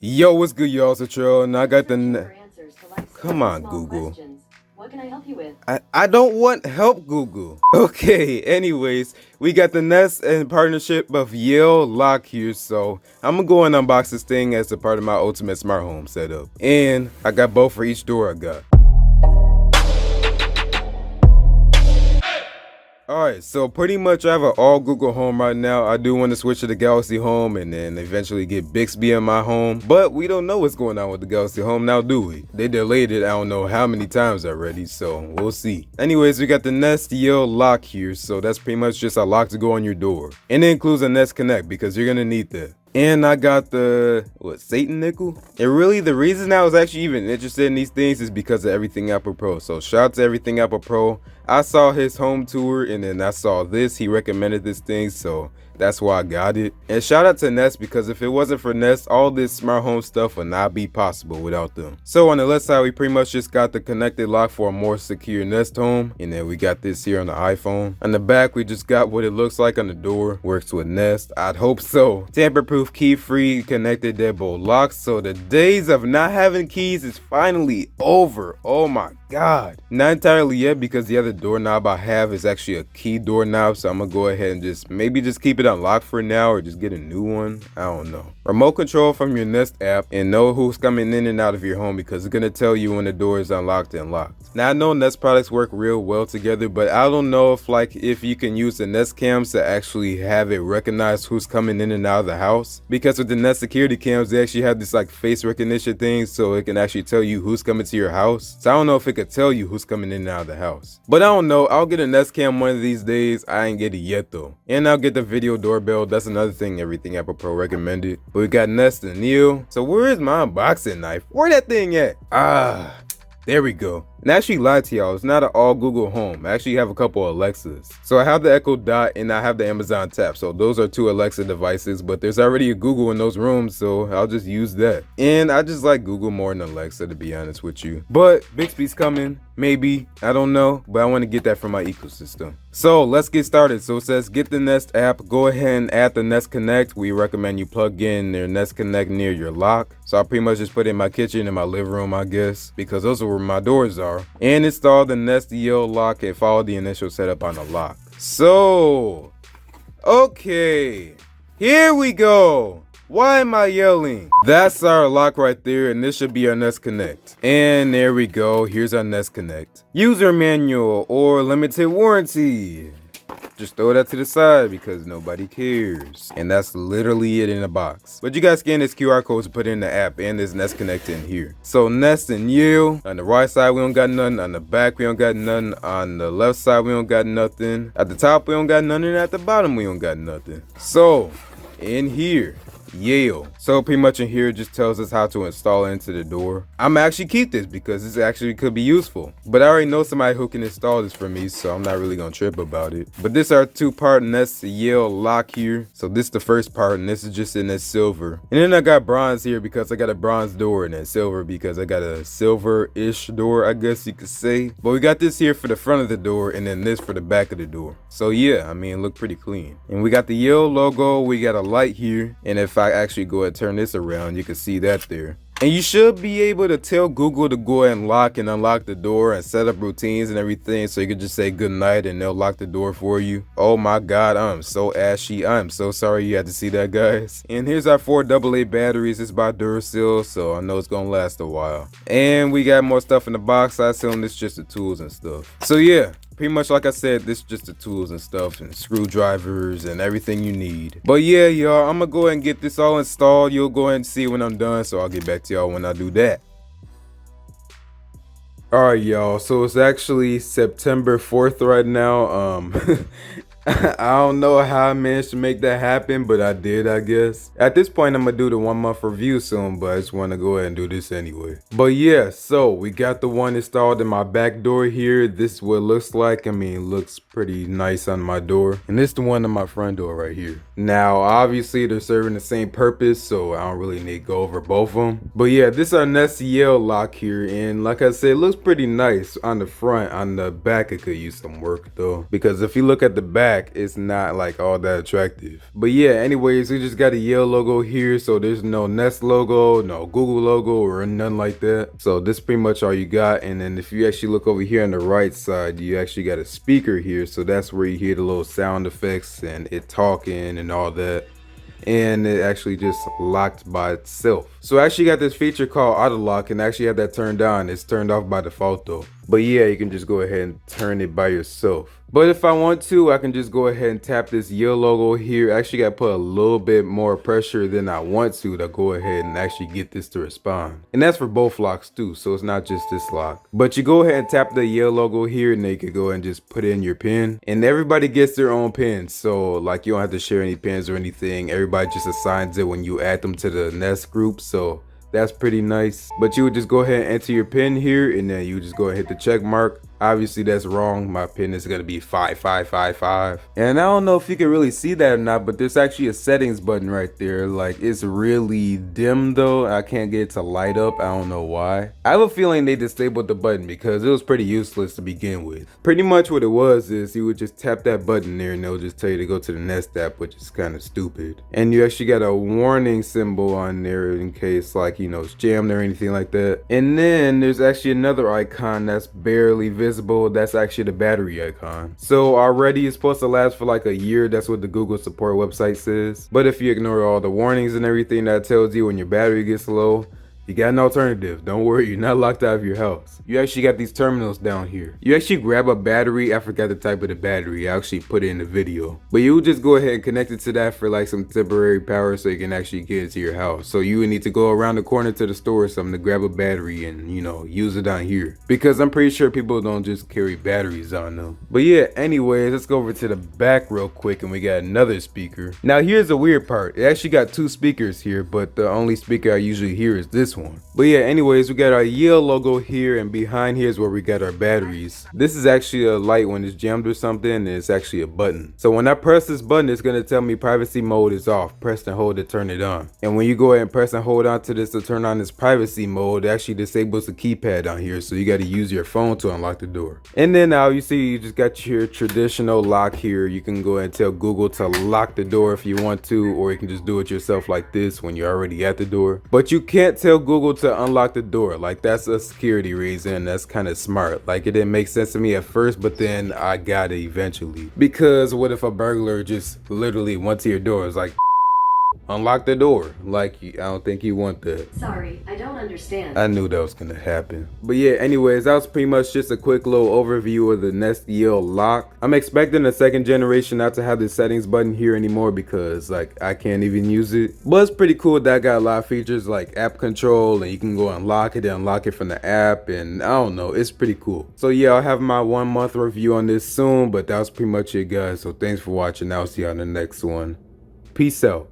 Yo, what's good, y'all? It's Latrell, and I got Come on, Google. What can I help you with? I don't want help, Google. Okay, anyways, we got the Nest in partnership of Yale lock here, so I'm gonna go and unbox this thing as a part of my ultimate smart home setup. And I got both for each door I got. Alright, so pretty much I have an all Google Home right now. I do want to switch to the Galaxy Home and then eventually get Bixby in my home. But we don't know what's going on with the Galaxy Home now, do we? They delayed it I don't know how many times already, so we'll see. Anyways, we got the Nest Yale lock here, so that's pretty much just a lock to go on your door. And it includes a Nest Connect because you're gonna need that. And I got the, Satan nickel? And really, the reason I was actually even interested in these things is because of Everything Apple Pro. So shout out to Everything Apple Pro. I saw his home tour and then I saw this. He recommended this thing, so that's why I got it. And shout out to Nest because if it wasn't for Nest, all this smart home stuff would not be possible without them. So on the left side, we pretty much just got the connected lock for a more secure Nest home. And then we got this here on the iPhone. On the back, we just got what it looks like on the door. Works with Nest. I'd hope so. Tamper-proof, key-free, connected deadbolt locks. So the days of not having keys is finally over. Oh my God. Not entirely yet because the other doorknob I have is actually a key doorknob. So I'm gonna go ahead and just keep it unlocked for now or just get a new one. I don't know. Remote control from your Nest app and know who's coming in and out of your home because it's gonna tell you when the door is unlocked and locked. Now I know Nest products work real well together, but I don't know if you can use the Nest cams to actually have it recognize who's coming in and out of the house. Because with the Nest security cams, they actually have this like face recognition thing so it can actually tell you who's coming to your house. So I don't know if it could tell you who's coming in and out of the house. But I don't know. I'll get a Nest cam one of these days. I ain't get it yet though. And I'll get the video doorbell. That's another thing Everything Apple Pro recommended. But we got Nest and Neil. So where is my unboxing knife? Where that thing at? There we go. And I actually lied to y'all, it's not an all Google Home. I actually have a couple of Alexas. So I have the Echo Dot and I have the Amazon Tap. So those are two Alexa devices, but there's already a Google in those rooms, so I'll just use that. And I just like Google more than Alexa, to be honest with you. But Bixby's coming, maybe, I don't know, but I want to get that from my ecosystem. So let's get started. So it says get the Nest app, go ahead and add the Nest Connect. We recommend you plug in their Nest Connect near your lock. So I pretty much just put it in my kitchen and my living room, I guess, because those are where my doors are. And install the Nest Yale lock and follow the initial setup on the lock. So, okay, here we go. Why am I yelling? That's our lock right there, and this should be our Nest Connect. And there we go, here's our Nest Connect. User manual or limited warranty. Just throw that to the side because nobody cares. And that's literally it in a box. But you guys scan this QR code to put in the app and this Nest Connect in here. So Nest and Yale. On the right side, we don't got nothing. On the back, we don't got nothing. On the left side, we don't got nothing. At the top, we don't got nothing. And at the bottom, we don't got nothing. So, in here, Yale. So pretty much in here it just tells us how to install it into the door. I'm actually keep this because this actually could be useful. But I already know somebody who can install this for me, so I'm not really gonna trip about it. But this are two-part Nest Yale lock here. So this is the first part and this is just in this silver. And then I got bronze here because I got a bronze door and then silver because I got a silver-ish door, I guess you could say. But we got this here for the front of the door and then this for the back of the door. So yeah, I mean, it looked pretty clean. And we got the Yale logo, we got a light here. And if I actually go and turn this around, you can see that there. And you should be able to tell Google to go ahead and lock and unlock the door and set up routines and everything, so you can just say good night and they'll lock the door for you. Oh my God, I'm so ashy. I'm so sorry you had to see that, guys. And here's our 4 AA batteries. It's by Duracell, so I know it's gonna last a while. And we got more stuff in the box. I assume this is just the tools and stuff. So yeah, pretty much like I said, this is just the tools and stuff and screwdrivers and everything you need. But yeah, y'all, I'm gonna go ahead and get this all installed. You'll go ahead and see when I'm done, so I'll get back to y'all when I do that. Alright, y'all, so it's actually September 4th right now. I don't know how I managed to make that happen, but I did, I guess. At this point, I'm gonna do the 1-month review soon, but I just want to go ahead and do this anyway. But yeah, so we got the one installed in my back door here. This is what it looks like. I mean, it looks pretty nice on my door. And this is the one on my front door right here. Now, obviously, they're serving the same purpose, so I don't really need to go over both of them. But yeah, this is our Nest Yale lock here, and like I said, it looks pretty nice on the front. On the back, it could use some work though, because if you look at the back, back, it's not like all that attractive. But yeah, anyways, we just got a Yale logo here, so there's no Nest logo, no Google logo, or nothing like that. So this is pretty much all you got. And then if you actually look over here on the right side, you actually got a speaker here, so that's where you hear the little sound effects and it talking and all that. And it actually just locked by itself. So I actually got this feature called auto lock, and I actually have that turned on. It's turned off by default though. But yeah, you can just go ahead and turn it by yourself. But if I want to, I can just go ahead and tap this Yale logo here. I actually got to put a little bit more pressure than I want to go ahead and actually get this to respond. And that's for both locks too, so it's not just this lock. But you go ahead and tap the Yale logo here, and then you can go ahead and just put in your pin. And everybody gets their own pin, so like you don't have to share any pins or anything. Everybody just assigns it when you add them to the Nest group, so that's pretty nice. But you would just go ahead and enter your pin here, and then you just go ahead and hit the check mark. Obviously that's wrong. My pin is going to be 5555. And I don't know if you can really see that or not, but there's actually a settings button right there. Like, it's really dim though. I can't get it to light up. I don't know why. I have a feeling they disabled the button because it was pretty useless to begin with. Pretty much what it was is you would just tap that button there and they'll just tell you to go to the Nest app, which is kind of stupid. And you actually got a warning symbol on there in case, like, you know, it's jammed or anything like that. And then there's actually another icon that's barely visible. That's actually the battery icon. So already it's supposed to last for like a year. That's what the Google support website says. But if you ignore all the warnings and everything that tells you when your battery gets low, you got an alternative. Don't worry, you're not locked out of your house. You actually got these terminals down here. You actually grab a battery. I forgot the type of the battery. I actually put it in the video. But you would just go ahead and connect it to that for like some temporary power so you can actually get it to your house. So you would need to go around the corner to the store or something to grab a battery and, you know, use it on here. Because I'm pretty sure people don't just carry batteries on them. But yeah, anyways, let's go over to the back real quick and we got another speaker. Now here's the weird part. It actually got two speakers here, but the only speaker I usually hear is this one. But yeah, anyways, we got our Yale logo here, and behind here is where we got our batteries. This is actually a light when it's jammed or something, and it's actually a button. So when I press this button, it's gonna tell me privacy mode is off. Press and hold to turn it on. And when you go ahead and press and hold on to this to turn on this privacy mode, it actually disables the keypad on here, so you got to use your phone to unlock the door. And then now you see you just got your traditional lock here. You can go ahead and tell Google to lock the door if you want to, or you can just do it yourself like this when you're already at the door. But you can't tell Google to unlock the door. Like, that's a security reason. That's kind of smart. Like, it didn't make sense to me at first, but then I got it eventually. Because what if a burglar just literally went to your door? It's like, unlock the door. Like, I don't think you want that. Sorry, I don't understand. I knew that was gonna happen. But yeah, anyways, that was pretty much just a quick little overview of the Nest Yale lock. I'm expecting the second generation not to have the settings button here anymore because, like, I can't even use it. But it's pretty cool that I got a lot of features like app control, and you can go unlock it and unlock it from the app, and I don't know, it's pretty cool. So yeah, I'll have my 1 month review on this soon, but that was pretty much it, guys. So thanks for watching. I'll see you on the next one. Peace out.